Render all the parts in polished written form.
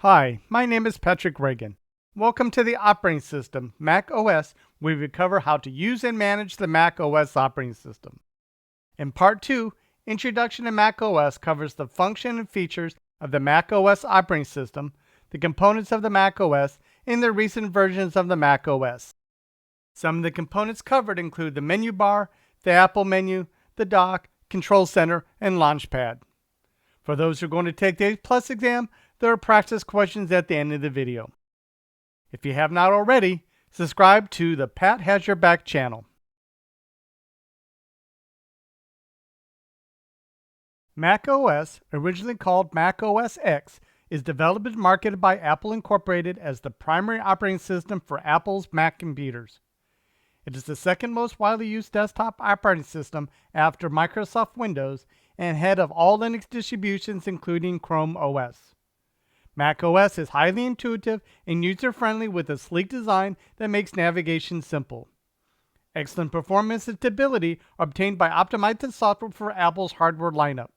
Hi, my name is Patrick Reagan. Welcome to the operating system, macOS, where we cover how to use and manage the macOS operating system. In Part 2, Introduction to macOS covers the function and features of the macOS operating system, the components of the macOS, and the recent versions of the macOS. Some of the components covered include the menu bar, the Apple menu, the dock, Control Center, and LaunchPad. For those who are going to take the A+ exam, there are practice questions at the end of the video. If you have not already, subscribe to the Pat Has Your Back channel. macOS, originally called macOS X, is developed and marketed by Apple Incorporated as the primary operating system for Apple's Mac computers. It is the second most widely used desktop operating system after Microsoft Windows and head of all Linux distributions including Chrome OS. macOS is highly intuitive and user-friendly with a sleek design that makes navigation simple. Excellent performance and stability are obtained by optimizing software for Apple's hardware lineup.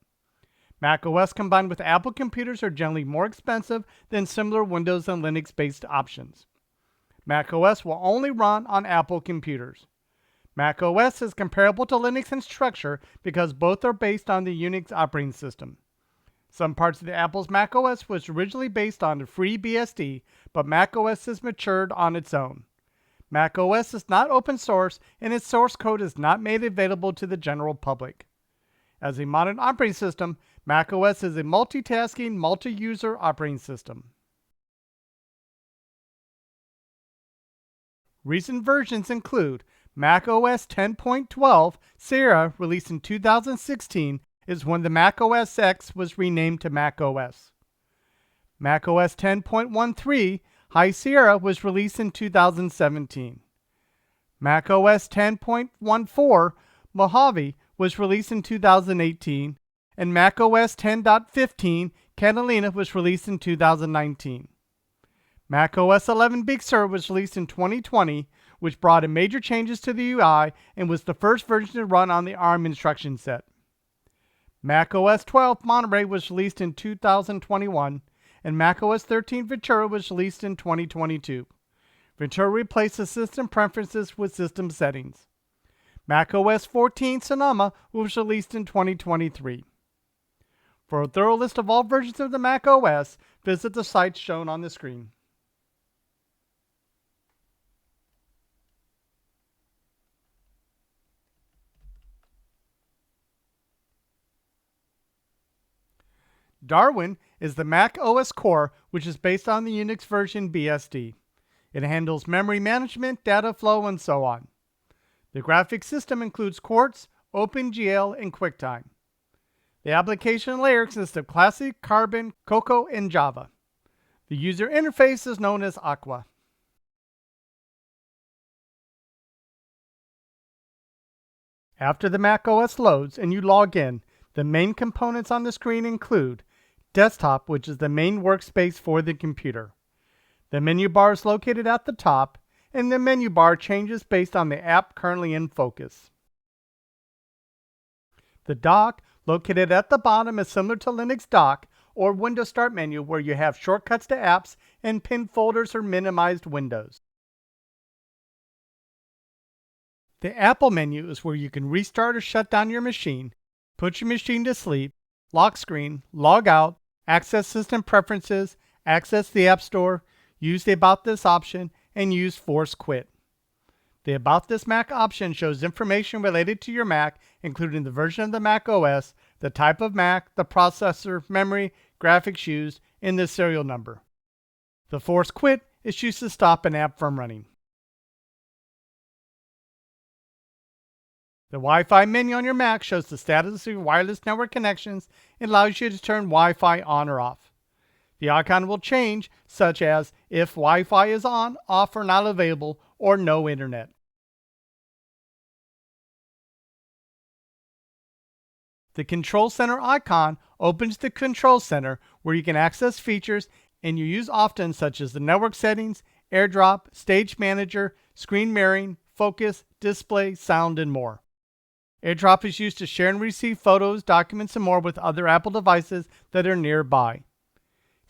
macOS combined with Apple computers are generally more expensive than similar Windows and Linux-based options. macOS will only run on Apple computers. macOS is comparable to Linux in structure because both are based on the Unix operating system. Some parts of the Apple's macOS was originally based on the FreeBSD, but macOS has matured on its own. macOS is not open source, and its source code is not made available to the general public. As a modern operating system, macOS is a multitasking, multi-user operating system. Recent versions include macOS 10.12 Sierra, released in 2016, is when the macOS X was renamed to macOS. macOS 10.13 High Sierra was released in 2017. macOS 10.14 Mojave was released in 2018, and macOS 10.15 Catalina was released in 2019. macOS 11 Big Sur was released in 2020, which brought in major changes to the UI and was the first version to run on the ARM instruction set. macOS 12 Monterey was released in 2021, and macOS 13 Ventura was released in 2022. Ventura replaces system preferences with system settings. macOS 14 Sonoma was released in 2023. For a thorough list of all versions of the macOS, visit the sites shown on the screen. Darwin is the Mac OS core, which is based on the Unix version BSD. It handles memory management, data flow, and so on. The graphics system includes Quartz, OpenGL, and QuickTime. The application layer consists of Classic, Carbon, Cocoa, and Java. The user interface is known as Aqua. After the Mac OS loads and you log in, the main components on the screen include Desktop, which is the main workspace for the computer. The menu bar is located at the top, and the menu bar changes based on the app currently in focus. The dock, located at the bottom, is similar to Linux dock or Windows Start menu, where you have shortcuts to apps and pinned folders or minimized windows. The Apple menu is where you can restart or shut down your machine, put your machine to sleep, lock screen, log out, access system preferences, access the App Store, use the About This option, and use Force Quit. The About This Mac option shows information related to your Mac, including the version of the Mac OS, the type of Mac, the processor, memory, graphics used, and the serial number. The Force Quit is used to stop an app from running. The Wi-Fi menu on your Mac shows the status of your wireless network connections and allows you to turn Wi-Fi on or off. The icon will change, such as if Wi-Fi is on, off, or not available, or no internet. The Control Center icon opens the Control Center, where you can access features and you use often, such as the network settings, AirDrop, Stage Manager, screen mirroring, focus, display, sound, and more. AirDrop is used to share and receive photos, documents, and more with other Apple devices that are nearby.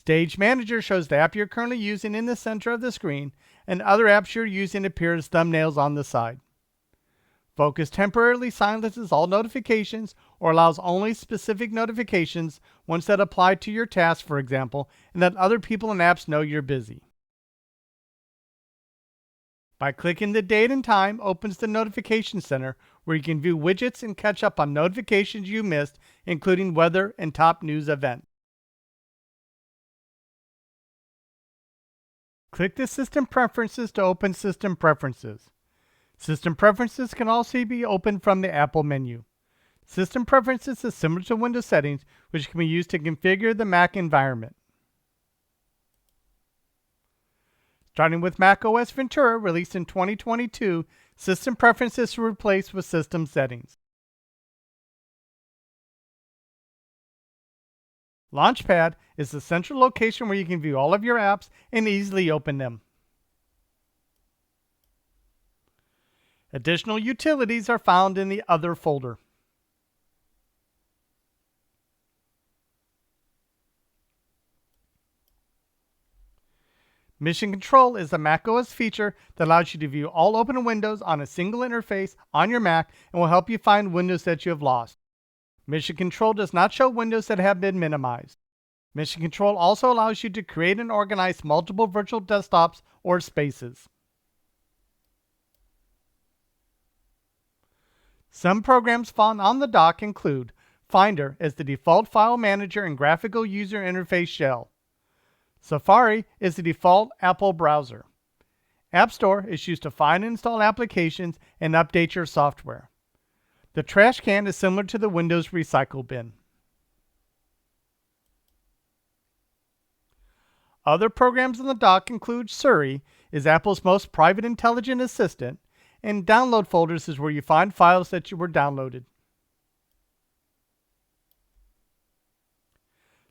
Stage Manager shows the app you're currently using in the center of the screen, and other apps you're using appear as thumbnails on the side. Focus temporarily silences all notifications or allows only specific notifications, ones that apply to your task, for example, and that other people and apps know you're busy. By clicking the date and time opens the Notification Center, where you can view widgets and catch up on notifications you missed, including weather and top news events. Click the System Preferences to open System Preferences. System Preferences can also be opened from the Apple menu. System Preferences is similar to Windows settings, which can be used to configure the Mac environment. Starting with macOS Ventura, released in 2022, System Preferences are replaced with System Settings. LaunchPad is the central location where you can view all of your apps and easily open them. Additional utilities are found in the Other folder. Mission Control is a macOS feature that allows you to view all open windows on a single interface on your Mac and will help you find windows that you have lost. Mission Control does not show windows that have been minimized. Mission Control also allows you to create and organize multiple virtual desktops or spaces. Some programs found on the dock include Finder as the default file manager and graphical user interface shell. Safari is the default Apple browser. App Store is used to find and install applications and update your software. The trash can is similar to the Windows recycle bin. Other programs on the dock include Siri, is Apple's most private intelligent assistant, and Download Folders is where you find files that you were downloaded.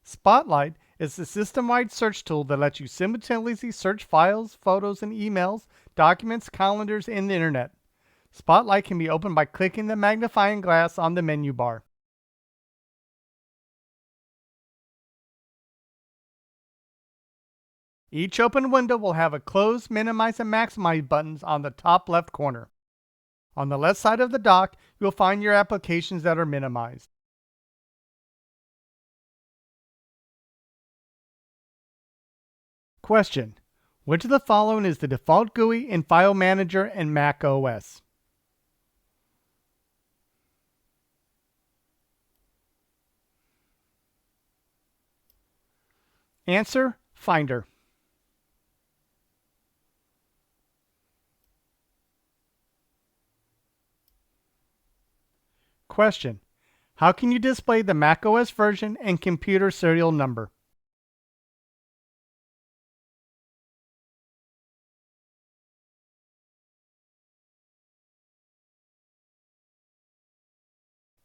Spotlight is the system-wide search tool that lets you simultaneously search files, photos, and emails, documents, calendars, and the internet. Spotlight can be opened by clicking the magnifying glass on the menu bar. Each open window will have a close, minimize, and maximize buttons on the top left corner. On the left side of the dock, you'll find your applications that are minimized. Question: which of the following is the default GUI in File Manager and Mac OS? Answer: Finder. Question: how can you display the macOS version and computer serial number?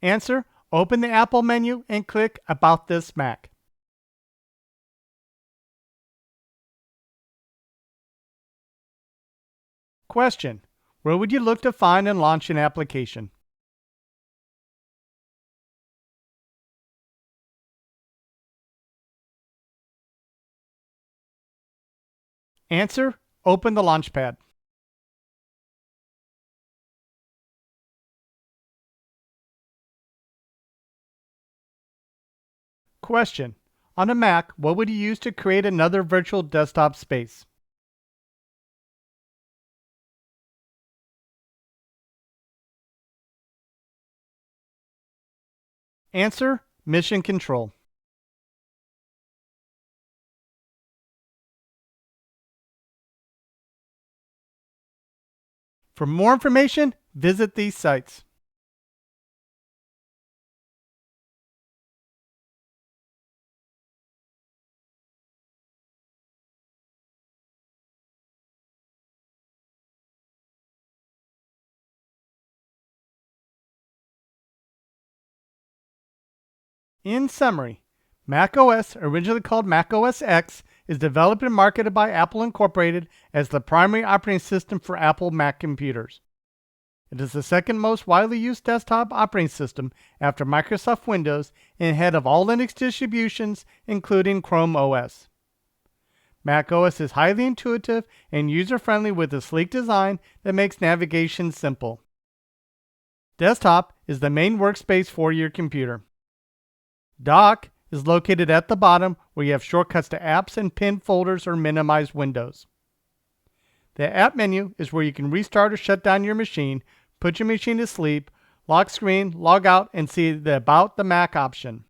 Answer: open the Apple menu and click About This Mac. Question: where would you look to find and launch an application? Answer: open the LaunchPad. Question: on a Mac, what would you use to create another virtual desktop space? Answer: Mission Control. For more information, visit these sites. In summary, macOS, originally called macOS X, is developed and marketed by Apple Incorporated as the primary operating system for Apple Mac computers. It is the second most widely used desktop operating system after Microsoft Windows and ahead of all Linux distributions, including Chrome OS. macOS is highly intuitive and user-friendly with a sleek design that makes navigation simple. Desktop is the main workspace for your computer. Dock is located at the bottom where you have shortcuts to apps and pinned folders or minimize windows. The app menu is where you can restart or shut down your machine, put your machine to sleep, lock screen, log out, and see the About the Mac option.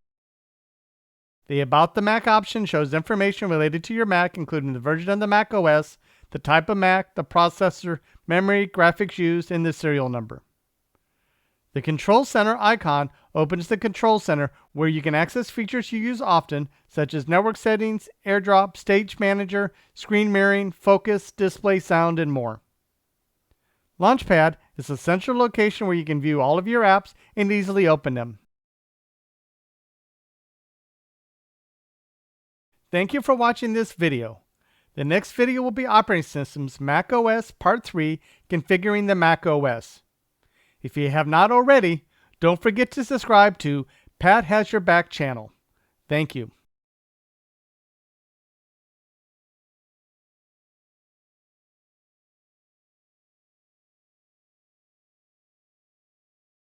The About the Mac option shows information related to your Mac, including the version of the Mac OS, the type of Mac, the processor, memory, graphics used, and the serial number. The Control Center icon opens the Control Center where you can access features you use often, such as network settings, AirDrop, Stage Manager, screen mirroring, focus, display sound, and more. LaunchPad is a central location where you can view all of your apps and easily open them. Thank you for watching this video. The next video will be Operating Systems macOS Part 3, Configuring the macOS. If you have not already, don't forget to subscribe to Pat Has Your Back channel. Thank you.